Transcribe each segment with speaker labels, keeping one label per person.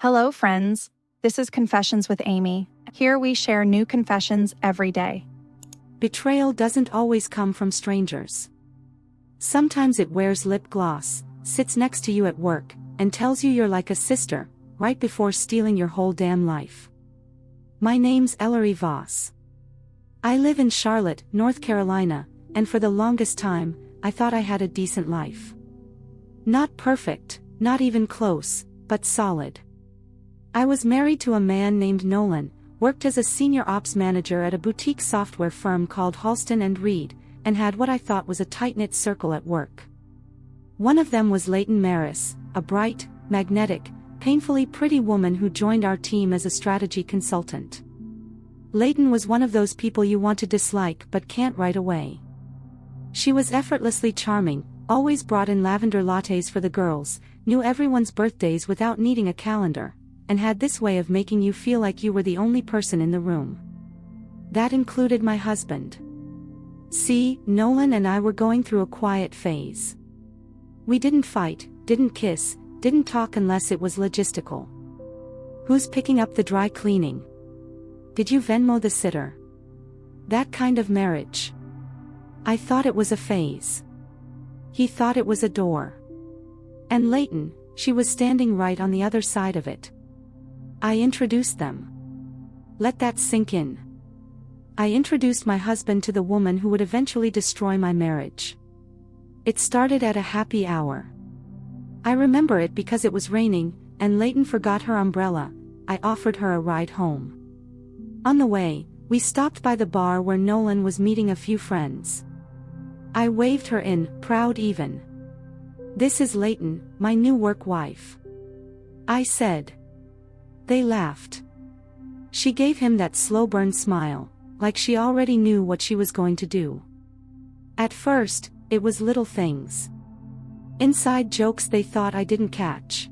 Speaker 1: Hello, friends. This is Confessions with Amy. Here we share new confessions every day.
Speaker 2: Betrayal doesn't always come from strangers. Sometimes it wears lip gloss, sits next to you at work, and tells you you're like a sister, right before stealing your whole damn life. My name's Ellery Voss. I live in Charlotte, North Carolina, and for the longest time, I thought I had a decent life. Not perfect, not even close, but solid. I was married to a man named Nolan, worked as a senior ops manager at a boutique software firm called Halston & Reed, and had what I thought was a tight-knit circle at work. One of them was Leighton Maris, a bright, magnetic, painfully pretty woman who joined our team as a strategy consultant. Leighton was one of those people you want to dislike but can't right away. She was effortlessly charming, always brought in lavender lattes for the girls, knew everyone's birthdays without needing a calendar, and had this way of making you feel like you were the only person in the room. That included my husband. See, Nolan and I were going through a quiet phase. We didn't fight, didn't kiss, didn't talk unless it was logistical. Who's picking up the dry cleaning? Did you Venmo the sitter? That kind of marriage. I thought it was a phase. He thought it was a door. And Leighton, she was standing right on the other side of it. I introduced them. Let that sink in. I introduced my husband to the woman who would eventually destroy my marriage. It started at a happy hour. I remember it because it was raining, and Leighton forgot her umbrella. I offered her a ride home. On the way, we stopped by the bar where Nolan was meeting a few friends. I waved her in, proud even. "This is Leighton, my new work wife," I said. They laughed. She gave him that slow burn smile, like she already knew what she was going to do. At first, it was little things. Inside jokes they thought I didn't catch.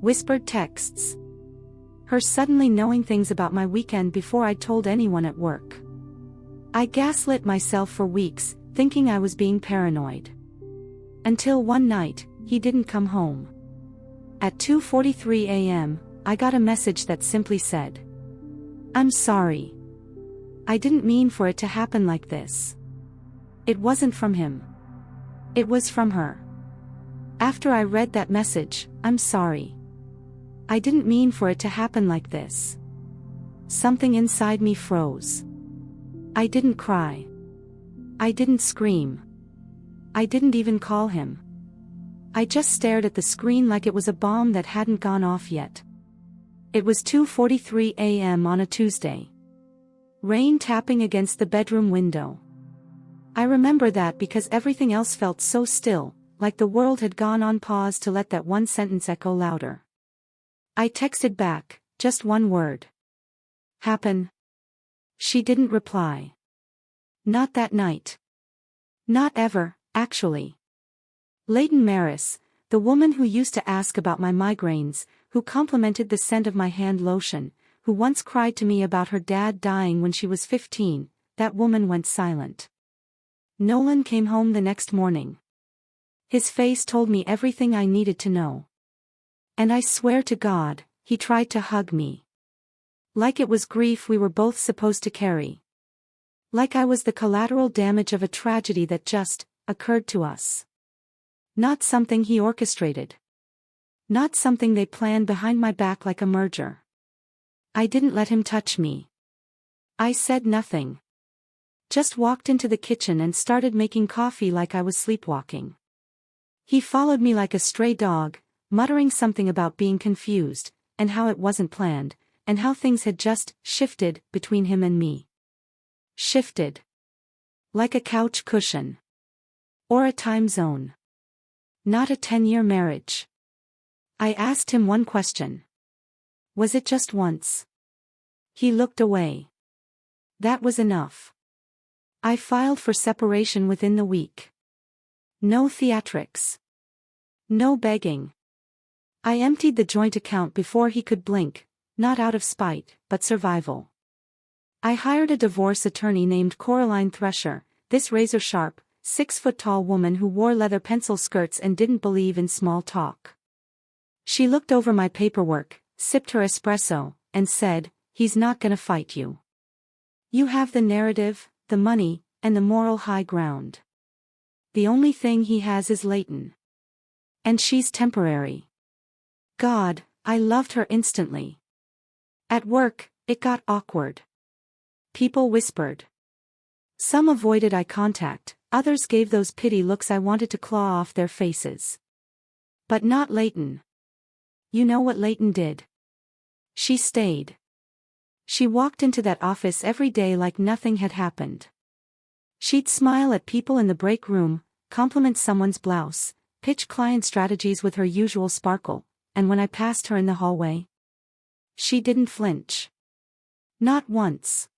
Speaker 2: Whispered texts. Her suddenly knowing things about my weekend before I'd told anyone at work. I gaslit myself for weeks, thinking I was being paranoid. Until one night, he didn't come home. At 2:43 a.m., I got a message that simply said, "I'm sorry. I didn't mean for it to happen like this." It wasn't from him. It was from her. After I read that message, "I'm sorry. I didn't mean for it to happen like this." Something inside me froze. I didn't cry. I didn't scream. I didn't even call him. I just stared at the screen like it was a bomb that hadn't gone off yet. It was 2:43 a.m. on a Tuesday. Rain tapping against the bedroom window. I remember that because everything else felt so still, like the world had gone on pause to let that one sentence echo louder. I texted back, just one word. "Happen." She didn't reply. Not that night. Not ever, actually. Leighton Maris, the woman who used to ask about my migraines, who complimented the scent of my hand lotion, who once cried to me about her dad dying when she was 15, that woman went silent. Nolan came home the next morning. His face told me everything I needed to know. And I swear to God, he tried to hug me. Like it was grief we were both supposed to carry. Like I was the collateral damage of a tragedy that just occurred to us. Not something he orchestrated. Not something they planned behind my back like a merger. I didn't let him touch me. I said nothing. Just walked into the kitchen and started making coffee like I was sleepwalking. He followed me like a stray dog, muttering something about being confused, and how it wasn't planned, and how things had just shifted between him and me. Shifted. Like a couch cushion. Or a time zone. Not a 10-year marriage. I asked him one question. Was it just once? He looked away. That was enough. I filed for separation within the week. No theatrics. No begging. I emptied the joint account before he could blink, not out of spite, but survival. I hired a divorce attorney named Coraline Thresher, this razor-sharp, 6-foot-tall woman who wore leather pencil skirts and didn't believe in small talk. She looked over my paperwork, sipped her espresso, and said, "He's not gonna fight you. You have the narrative, the money, and the moral high ground. The only thing he has is Leighton. And she's temporary." God, I loved her instantly. At work, it got awkward. People whispered. Some avoided eye contact, others gave those pity looks I wanted to claw off their faces. But not Leighton. You know what Leighton did? She stayed. She walked into that office every day like nothing had happened. She'd smile at people in the break room, compliment someone's blouse, pitch client strategies with her usual sparkle, and when I passed her in the hallway, she didn't flinch. Not once.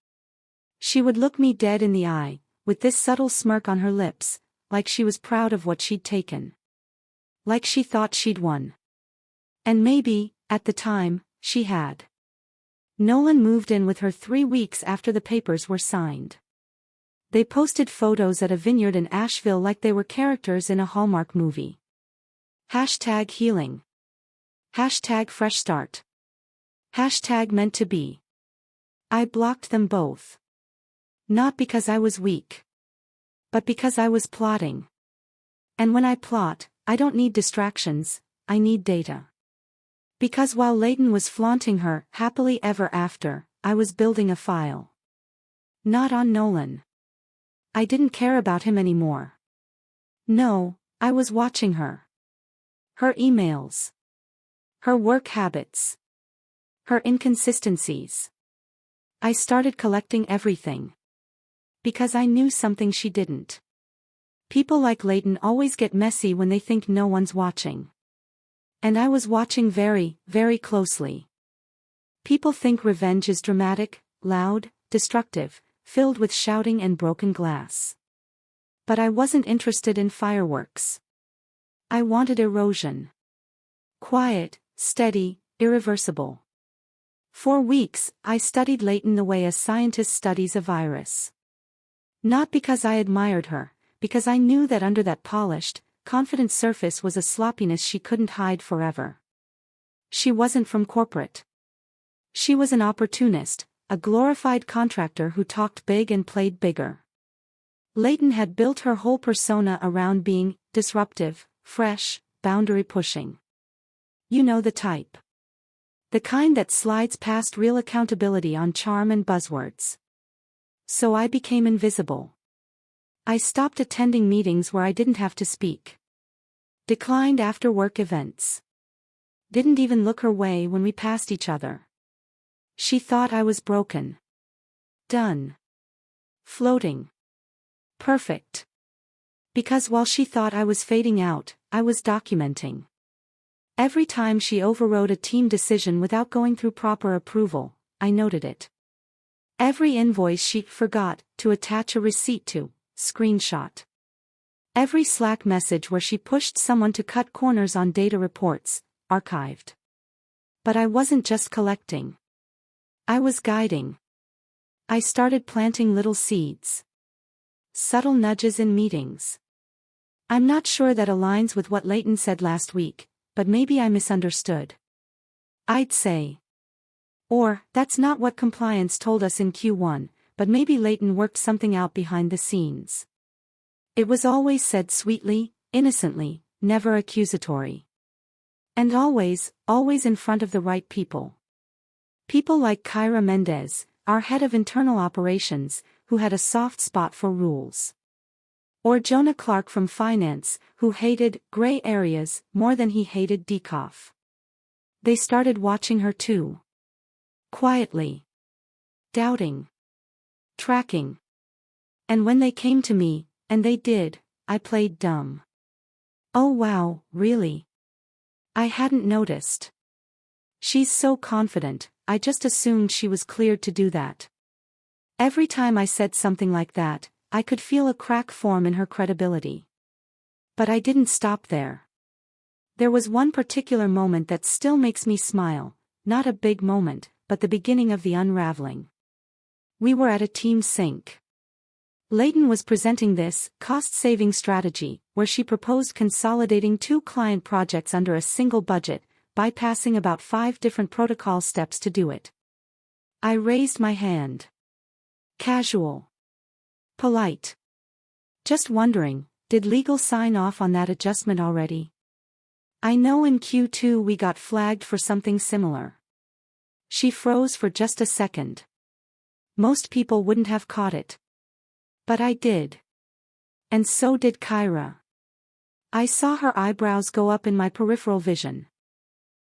Speaker 2: She would look me dead in the eye, with this subtle smirk on her lips, like she was proud of what she'd taken. Like she thought she'd won. And maybe, at the time, she had. Nolan moved in with her 3 weeks after the papers were signed. They posted photos at a vineyard in Asheville like they were characters in a Hallmark movie. #healing. #fresh start. #meant to be. I blocked them both. Not because I was weak. But because I was plotting. And when I plot, I don't need distractions, I need data. Because while Leighton was flaunting her happily ever after, I was building a file. Not on Nolan. I didn't care about him anymore. No, I was watching her. Her emails. Her work habits. Her inconsistencies. I started collecting everything. Because I knew something she didn't. People like Leighton always get messy when they think no one's watching. And I was watching very, very closely. People think revenge is dramatic, loud, destructive, filled with shouting and broken glass. But I wasn't interested in fireworks. I wanted erosion. Quiet, steady, irreversible. For weeks, I studied Leighton the way a scientist studies a virus. Not because I admired her, because I knew that under that polished, confident surface was a sloppiness she couldn't hide forever. She wasn't from corporate. She was an opportunist, a glorified contractor who talked big and played bigger. Leighton had built her whole persona around being disruptive, fresh, boundary-pushing. You know the type. The kind that slides past real accountability on charm and buzzwords. So I became invisible. I stopped attending meetings where I didn't have to speak. Declined after-work events. Didn't even look her way when we passed each other. She thought I was broken. Done. Floating. Perfect. Because while she thought I was fading out, I was documenting. Every time she overrode a team decision without going through proper approval, I noted it. Every invoice she forgot to attach a receipt to, screenshot. Every Slack message where she pushed someone to cut corners on data reports, archived. But I wasn't just collecting. I was guiding. I started planting little seeds. Subtle nudges in meetings. I'm not sure that aligns with what Leighton said last week, but maybe I misunderstood. I'd say. Or, that's not what compliance told us in Q1, but maybe Leighton worked something out behind the scenes. It was always said sweetly, innocently, never accusatory. And always, always in front of the right people. People like Kyra Mendez, our head of internal operations, who had a soft spot for rules. Or Jonah Clark from finance, who hated gray areas more than he hated decaf. They started watching her too. Quietly. Doubting. Tracking. And when they came to me, and they did, I played dumb. Oh wow, really? I hadn't noticed. She's so confident, I just assumed she was cleared to do that. Every time I said something like that, I could feel a crack form in her credibility. But I didn't stop there. There was one particular moment that still makes me smile, not a big moment, but the beginning of the unraveling. We were at a team sync. Leighton was presenting this cost-saving strategy, where she proposed consolidating 2 client projects under a single budget, bypassing about 5 different protocol steps to do it. I raised my hand. Casual. Polite. Just wondering, did legal sign off on that adjustment already? I know in Q2 we got flagged for something similar. She froze for just a second. Most people wouldn't have caught it. But I did. And so did Kyra. I saw her eyebrows go up in my peripheral vision.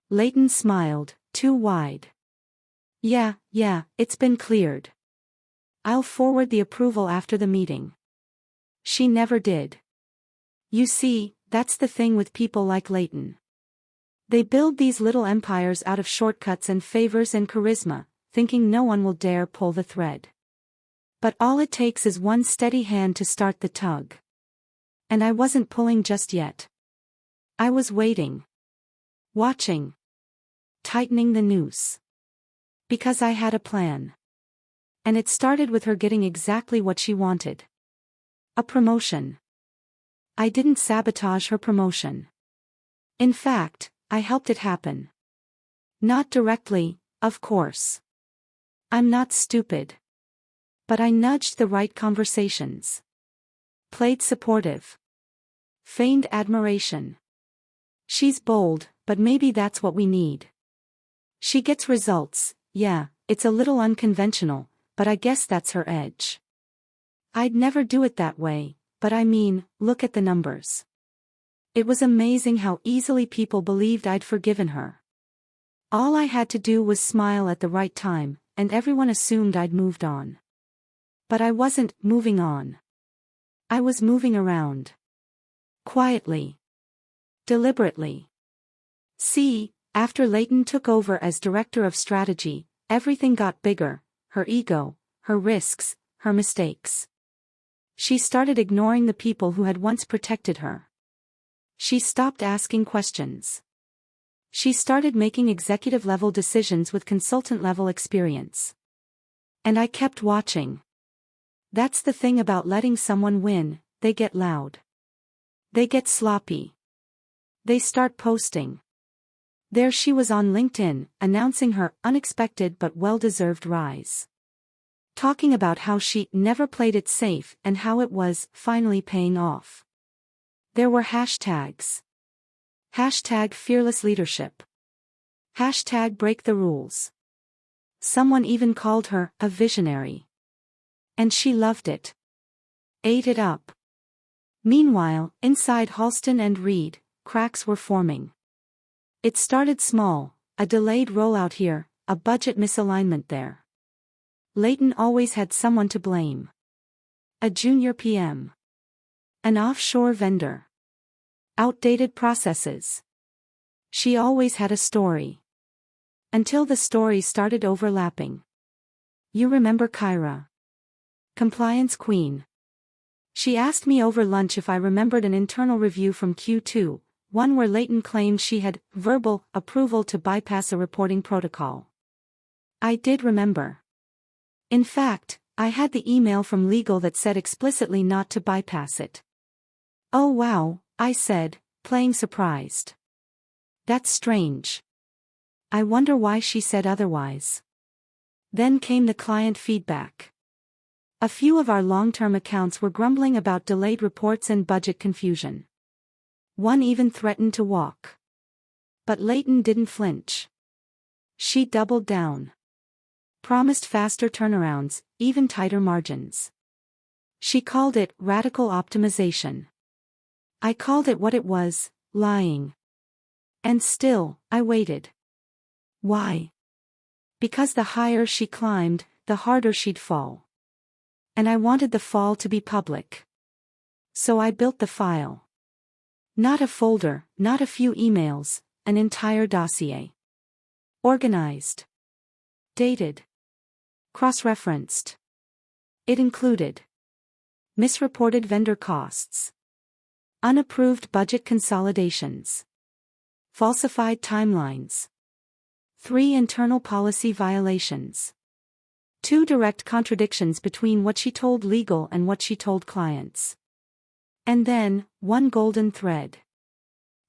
Speaker 2: Leighton smiled, too wide. Yeah, it's been cleared. I'll forward the approval after the meeting. She never did. You see, that's the thing with people like Leighton. They build these little empires out of shortcuts and favors and charisma, thinking no one will dare pull the thread. But all it takes is one steady hand to start the tug. And I wasn't pulling just yet. I was waiting. Watching. Tightening the noose. Because I had a plan. And it started with her getting exactly what she wanted. A promotion. I didn't sabotage her promotion. In fact, I helped it happen. Not directly, of course. I'm not stupid. But I nudged the right conversations. Played supportive. Feigned admiration. She's bold, but maybe that's what we need. She gets results, yeah, it's a little unconventional, but I guess that's her edge. I'd never do it that way, but I mean, look at the numbers. It was amazing how easily people believed I'd forgiven her. All I had to do was smile at the right time, and everyone assumed I'd moved on. But I wasn't moving on. I was moving around. Quietly. Deliberately. See, after Leighton took over as director of strategy, everything got bigger, her ego, her risks, her mistakes. She started ignoring the people who had once protected her. She stopped asking questions. She started making executive-level decisions with consultant-level experience. And I kept watching. That's the thing about letting someone win, they get loud. They get sloppy. They start posting. There she was on LinkedIn, announcing her unexpected but well-deserved rise. Talking about how she never played it safe and how it was finally paying off. There were hashtags. Hashtag fearless leadership. Hashtag break the rules. Someone even called her a visionary. And she loved it. Ate it up. Meanwhile, inside Halston and Reed, cracks were forming. It started small, a delayed rollout here, a budget misalignment there. Leighton always had someone to blame. A junior PM. An offshore vendor. Outdated processes. She always had a story. Until the stories started overlapping. You remember Kyra? Compliance queen. She asked me over lunch if I remembered an internal review from Q2, one where Leighton claimed she had verbal approval to bypass a reporting protocol. I did remember. In fact, I had the email from legal that said explicitly not to bypass it. Oh wow, I said, playing surprised. That's strange. I wonder why she said otherwise. Then came the client feedback. A few of our long-term accounts were grumbling about delayed reports and budget confusion. One even threatened to walk. But Leighton didn't flinch. She doubled down. Promised faster turnarounds, even tighter margins. She called it radical optimization. I called it what it was, lying. And still, I waited. Why? Because the higher she climbed, the harder she'd fall. And I wanted the fall to be public. So I built the file. Not a folder, not a few emails, an entire dossier. Organized. Dated. Cross-referenced. It included misreported vendor costs. Unapproved budget consolidations. Falsified timelines. 3 internal policy violations. 2 direct contradictions between what she told legal and what she told clients. And then, one golden thread.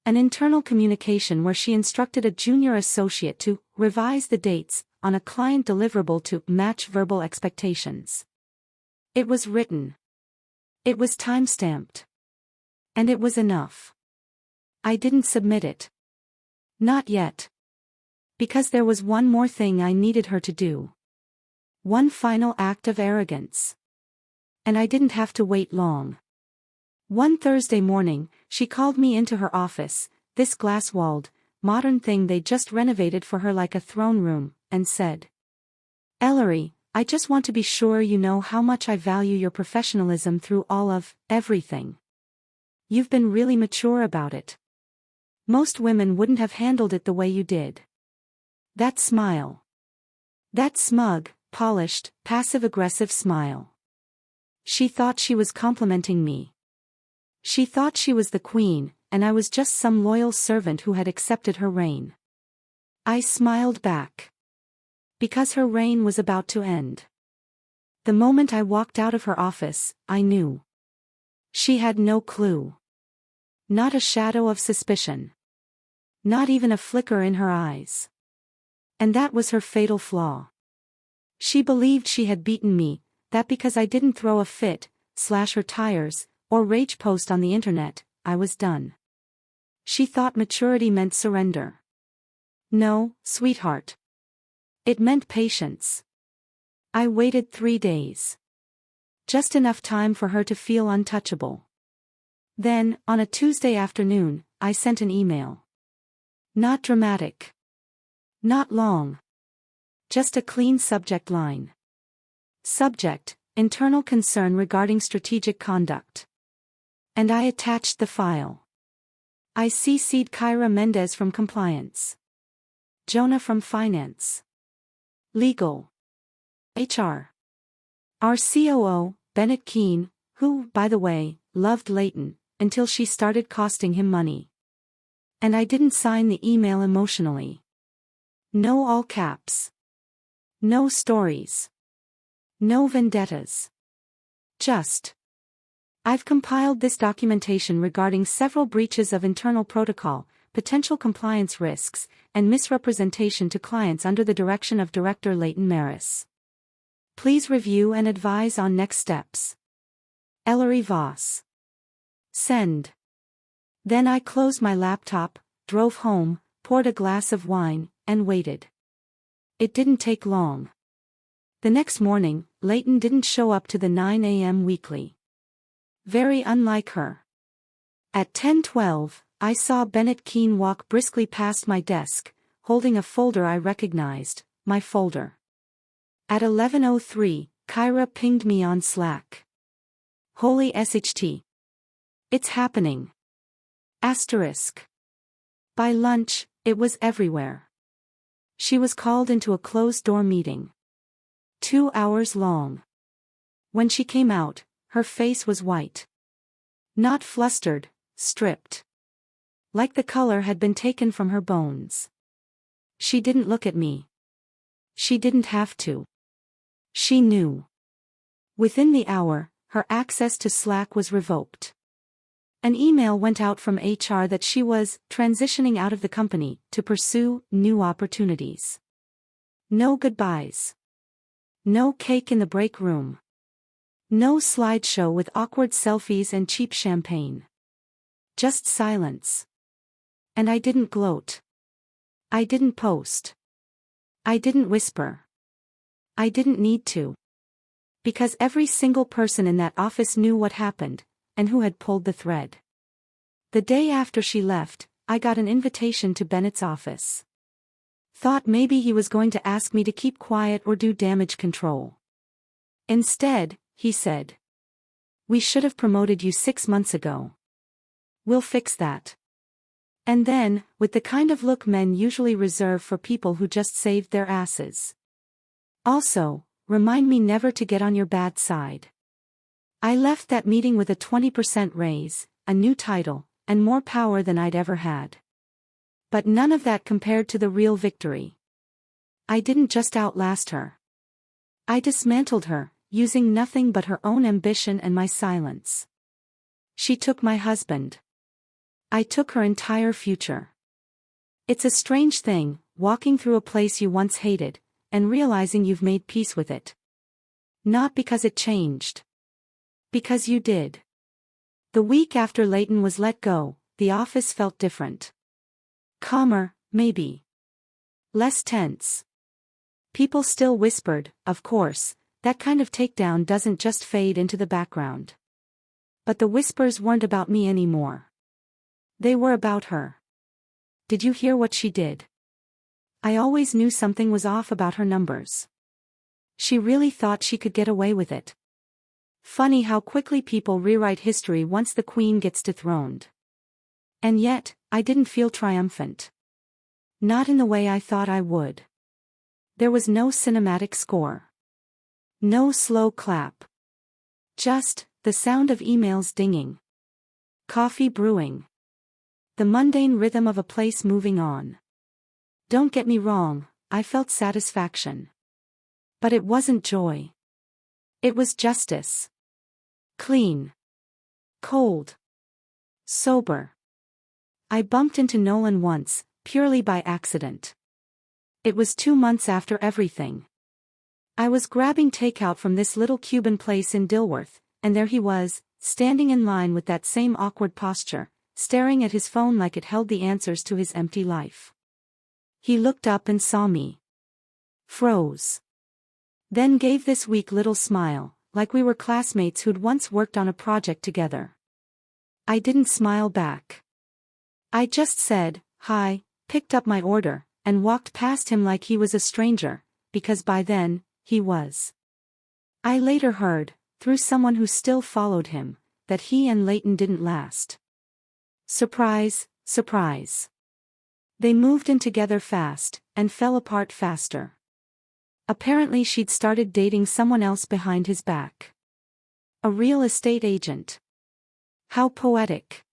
Speaker 2: An internal communication where she instructed a junior associate to revise the dates on a client deliverable to match verbal expectations. It was written. It was time-stamped. And it was enough. I didn't submit it. Not yet. Because there was one more thing I needed her to do. One final act of arrogance. And I didn't have to wait long. One Thursday morning, she called me into her office, this glass-walled, modern thing they just renovated for her like a throne room, and said, "Ellery, I just want to be sure you know how much I value your professionalism through all of everything. You've been really mature about it. Most women wouldn't have handled it the way you did." That smile. That smug, polished, passive-aggressive smile. She thought she was complimenting me. She thought she was the queen, and I was just some loyal servant who had accepted her reign. I smiled back. Because her reign was about to end. The moment I walked out of her office, I knew. She had no clue. Not a shadow of suspicion. Not even a flicker in her eyes. And that was her fatal flaw. She believed she had beaten me, that because I didn't throw a fit, slash her tires, or rage post on the internet, I was done. She thought maturity meant surrender. No, sweetheart. It meant patience. I waited 3 days. Just enough time for her to feel untouchable. Then, on a Tuesday afternoon, I sent an email. Not dramatic. Not long. Just a clean subject line. Subject, internal concern regarding strategic conduct. And I attached the file. I CC'd Kyra Mendez from compliance. Jonah from finance. Legal. HR. Our COO, Bennett Keane, who, by the way, loved Leighton, until she started costing him money. And I didn't sign the email emotionally. No all caps. No stories. No vendettas. Just. I've compiled this documentation regarding several breaches of internal protocol, potential compliance risks, and misrepresentation to clients under the direction of Director Leighton Maris. Please review and advise on next steps. Ellery Voss. Send. Then I closed my laptop, drove home, poured a glass of wine, and waited. It didn't take long. The next morning, Leighton didn't show up to the 9 a.m. weekly. Very unlike her. At 10:12, I saw Bennett Keane walk briskly past my desk, holding a folder I recognized, my folder. At 11:03, Kyra pinged me on Slack. Holy SHT. It's happening. Asterisk. By lunch, it was everywhere. She was called into a closed-door meeting. 2 hours long. When she came out, her face was white. Not flustered, stripped. Like the color had been taken from her bones. She didn't look at me. She didn't have to. She knew. Within the hour, her access to Slack was revoked. An email went out from HR that she was transitioning out of the company to pursue new opportunities. No goodbyes. No cake in the break room. No slideshow with awkward selfies and cheap champagne. Just silence. And I didn't gloat. I didn't post. I didn't whisper. I didn't need to. Because every single person in that office knew what happened, and who had pulled the thread. The day after she left, I got an invitation to Bennett's office. Thought maybe he was going to ask me to keep quiet or do damage control. Instead, he said, "We should have promoted you 6 months ago. We'll fix that." And then, with the kind of look men usually reserve for people who just saved their asses. Also, remind me never to get on your bad side. I left that meeting with a 20% raise, a new title, and more power than I'd ever had. But none of that compared to the real victory. I didn't just outlast her. I dismantled her, using nothing but her own ambition and my silence. She took my husband. I took her entire future. It's a strange thing, walking through a place you once hated, and realizing you've made peace with it. Not because it changed. Because you did. The week after Leighton was let go, the office felt different. Calmer, maybe. Less tense. People still whispered, of course, that kind of takedown doesn't just fade into the background. But the whispers weren't about me anymore. They were about her. Did you hear what she did? I always knew something was off about her numbers. She really thought she could get away with it. Funny how quickly people rewrite history once the queen gets dethroned. And yet, I didn't feel triumphant. Not in the way I thought I would. There was no cinematic score. No slow clap. Just, the sound of emails dinging. Coffee brewing. The mundane rhythm of a place moving on. Don't get me wrong, I felt satisfaction. But it wasn't joy. It was justice. Clean. Cold. Sober. I bumped into Nolan once, purely by accident. It was 2 months after everything. I was grabbing takeout from this little Cuban place in Dilworth, and there he was, standing in line with that same awkward posture, staring at his phone like it held the answers to his empty life. He looked up and saw me. Froze. Then gave this weak little smile, like we were classmates who'd once worked on a project together. I didn't smile back. I just said, hi, picked up my order, and walked past him like he was a stranger, because by then, he was. I later heard, through someone who still followed him, that he and Leighton didn't last. Surprise, surprise. They moved in together fast, and fell apart faster. Apparently she'd started dating someone else behind his back. A real estate agent. How poetic.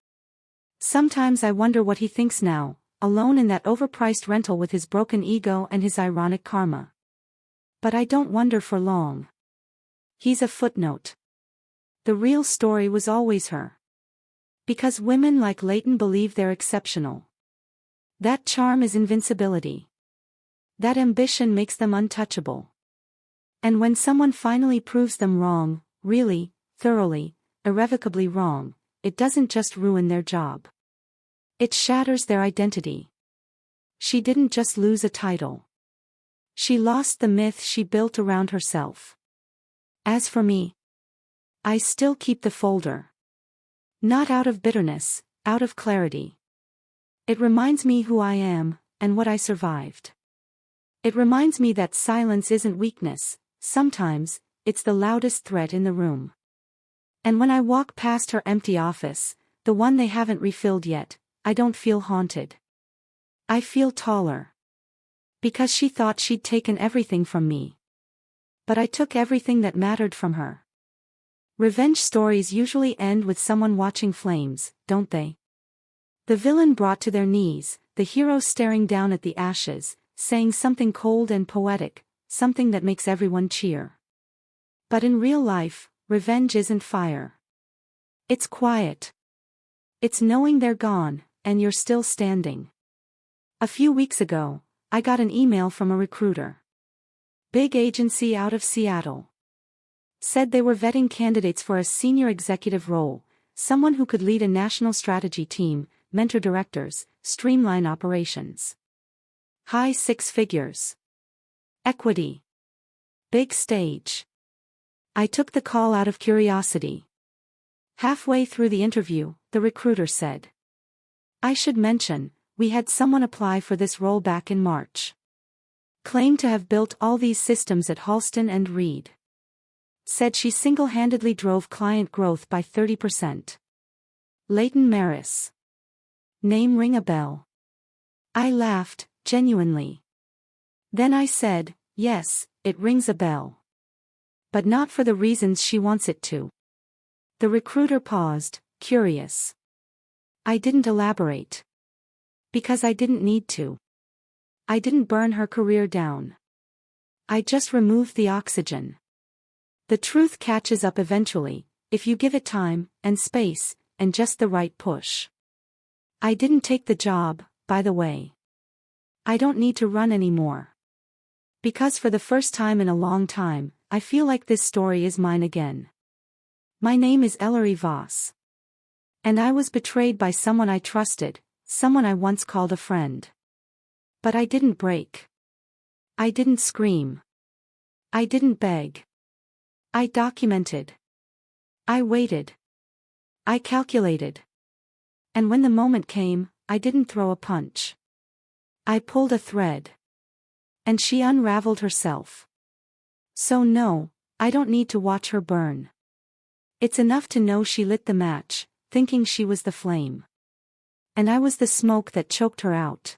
Speaker 2: Sometimes I wonder what he thinks now, alone in that overpriced rental with his broken ego and his ironic karma. But I don't wonder for long. He's a footnote. The real story was always her. Because women like Leighton believe they're exceptional. That charm is invincibility. That ambition makes them untouchable. And when someone finally proves them wrong, really, thoroughly, irrevocably wrong, it doesn't just ruin their job. It shatters their identity. She didn't just lose a title. She lost the myth she built around herself. As for me, I still keep the folder. Not out of bitterness, out of clarity. It reminds me who I am, and what I survived. It reminds me that silence isn't weakness, sometimes, it's the loudest threat in the room. And when I walk past her empty office, the one they haven't refilled yet, I don't feel haunted. I feel taller. Because she thought she'd taken everything from me. But I took everything that mattered from her. Revenge stories usually end with someone watching flames, don't they? The villain brought to their knees, the hero staring down at the ashes, saying something cold and poetic, something that makes everyone cheer. But in real life, revenge isn't fire. It's quiet. It's knowing they're gone, and you're still standing. A few weeks ago, I got an email from a recruiter. Big agency out of Seattle. Said they were vetting candidates for a senior executive role, someone who could lead a national strategy team, mentor directors, streamline operations. High 6 figures. Equity. Big stage. I took the call out of curiosity. Halfway through the interview, the recruiter said, I should mention, we had someone apply for this role back in March. Claimed to have built all these systems at Halston and Reed. Said she single-handedly drove client growth by 30%. Leighton Maris. Name ring a bell. I laughed, genuinely. Then I said, yes, it rings a bell. But not for the reasons she wants it to. The recruiter paused, curious. I didn't elaborate. Because I didn't need to. I didn't burn her career down. I just removed the oxygen. The truth catches up eventually, if you give it time, and space, and just the right push. I didn't take the job, by the way. I don't need to run anymore. Because for the first time in a long time, I feel like this story is mine again. My name is Ellery Voss. And I was betrayed by someone I trusted, someone I once called a friend. But I didn't break. I didn't scream. I didn't beg. I documented. I waited. I calculated. And when the moment came, I didn't throw a punch. I pulled a thread. And she unraveled herself. So no, I don't need to watch her burn. It's enough to know she lit the match, thinking she was the flame. And I was the smoke that choked her out.